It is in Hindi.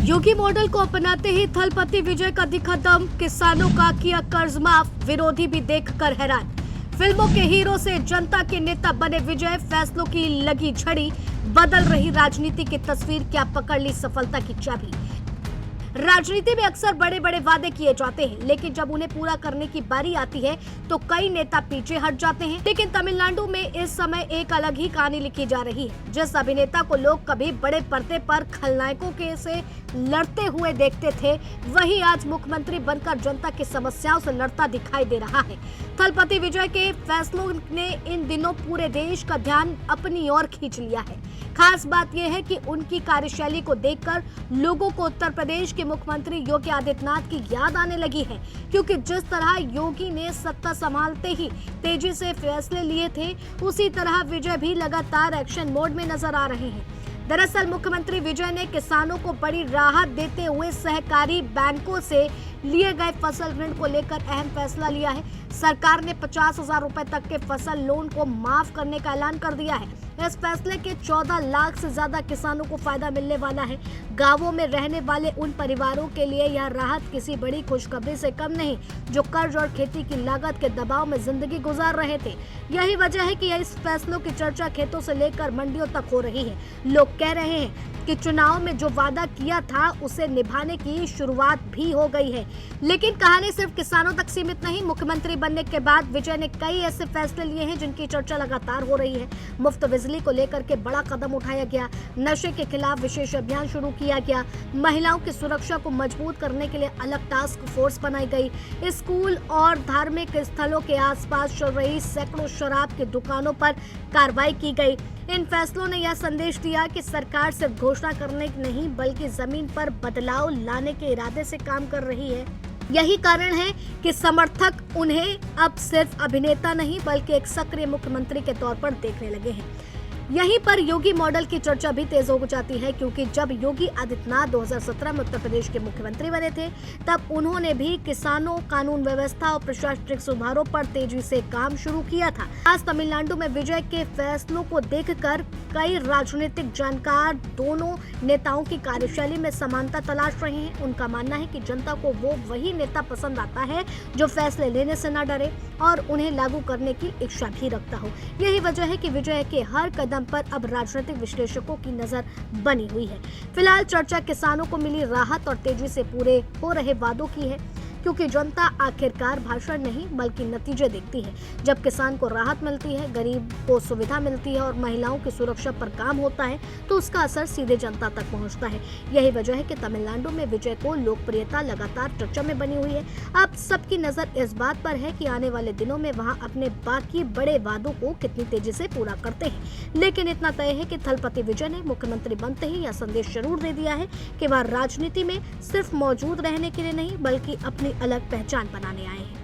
योगी मॉडल को अपनाते ही थलपति विजय का दिखा दम, किसानों का किया कर्ज माफ, विरोधी भी देखकर हैरान। फिल्मों के हीरो से जनता के नेता बने विजय, फैसलों की लगी झड़ी, बदल रही राजनीति की तस्वीर, क्या पकड़ ली सफलता की चाबी। राजनीति में अक्सर बड़े बड़े वादे किए जाते हैं, लेकिन जब उन्हें पूरा करने की बारी आती है तो कई नेता पीछे हट जाते हैं। लेकिन तमिलनाडु में इस समय एक अलग ही कहानी लिखी जा रही है। जिस अभिनेता को लोग कभी बड़े पर्दे पर खलनायकों के से लड़ते हुए देखते थे, वही आज मुख्यमंत्री बनकर जनता की समस्याओं से लड़ता दिखाई दे रहा है। थलपति विजय के फैसलों ने इन दिनों पूरे देश का ध्यान अपनी ओर खींच लिया है। खास बात यह है कि उनकी कार्यशैली को देखकर लोगों को उत्तर प्रदेश के मुख्यमंत्री योगी आदित्यनाथ की याद आने लगी है, क्योंकि जिस तरह योगी ने सत्ता संभालते ही तेजी से फैसले लिए थे, उसी तरह विजय भी लगातार एक्शन मोड में नजर आ रहे हैं। दरअसल मुख्यमंत्री विजय ने किसानों को बड़ी राहत देते हुए सहकारी बैंकों से लिए गए फसल ऋण को लेकर अहम फैसला लिया है। सरकार ने 50,000 रुपए तक के फसल लोन को माफ करने का ऐलान कर दिया है। इस फैसले के 14 लाख से ज्यादा किसानों को फायदा मिलने वाला है। गांवों में रहने वाले उन परिवारों के लिए यह राहत किसी बड़ी खुशखबरी से कम नहीं, जो कर्ज और खेती की लागत के दबाव में जिंदगी गुजार रहे थे। यही वजह है कि इस फैसलों की चर्चा खेतों से लेकर मंडियों तक हो रही है। लोग कह रहे हैं कि चुनाव में जो वादा किया था उसे निभाने की शुरुआत भी हो गई है। लेकिन कहानी सिर्फ किसानों तक सीमित नहीं। मुख्यमंत्री बनने के बाद विजय ने कई ऐसे फैसले लिए हैं जिनकी चर्चा लगातार हो रही है। मुफ्त बिजली को लेकर के बड़ा कदम उठाया गया, नशे के खिलाफ विशेष अभियान शुरू किया गया, महिलाओं की सुरक्षा को मजबूत करने के लिए अलग टास्क फोर्स बनाई गई, स्कूल और धार्मिक स्थलों के आसपास चल रही सैकड़ों शराब की दुकानों पर कार्रवाई की गई। इन फैसलों ने यह संदेश दिया कि सरकार सिर्फ घोषणा करने नहीं बल्कि जमीन पर बदलाव लाने के इरादे से काम कर रही है। यही कारण है कि समर्थक उन्हें अब सिर्फ अभिनेता नहीं बल्कि एक सक्रिय मुख्यमंत्री के तौर पर देखने लगे हैं। यहीं पर योगी मॉडल की चर्चा भी तेज हो जाती है, क्योंकि जब योगी आदित्यनाथ 2017 में उत्तर प्रदेश के मुख्यमंत्री बने थे, तब उन्होंने भी किसानों, कानून व्यवस्था और प्रशासनिक सुधारों पर तेजी से काम शुरू किया था। आज तमिलनाडु में विजय के फैसलों को देखकर कई राजनीतिक जानकार दोनों नेताओं की कार्यशैली में समानता तलाश रहे हैं। उनका मानना है कि जनता को वो वही नेता पसंद आता है जो फैसले लेने से न डरे और उन्हें लागू करने की इच्छा भी रखता हो। यही वजह है कि विजय के हर कदम पर अब राजनीतिक विश्लेषकों की नजर बनी हुई है। फिलहाल चर्चा किसानों को मिली राहत और तेजी से पूरे हो रहे वादों की है, क्योंकि जनता आखिरकार भाषण नहीं बल्कि नतीजे देखती है। जब किसान को राहत मिलती है, गरीब को सुविधा मिलती है और महिलाओं की सुरक्षा पर काम होता है, तो उसका असर सीधे जनता तक पहुंचता है। यही वजह है कि तमिलनाडु में विजय को लोकप्रियता लगातार चर्चा में बनी हुई है। अब सबकी नजर इस बात पर है कि आने वाले दिनों में वहाँ अपने बाकी बड़े वादों को कितनी तेजी से पूरा करते हैं। लेकिन इतना तय है कि थलपति विजय ने मुख्यमंत्री बनते ही यह संदेश जरूर दे दिया है कि वह राजनीति में सिर्फ मौजूद रहने के लिए नहीं बल्कि अपनी अलग पहचान बनाने आए हैं।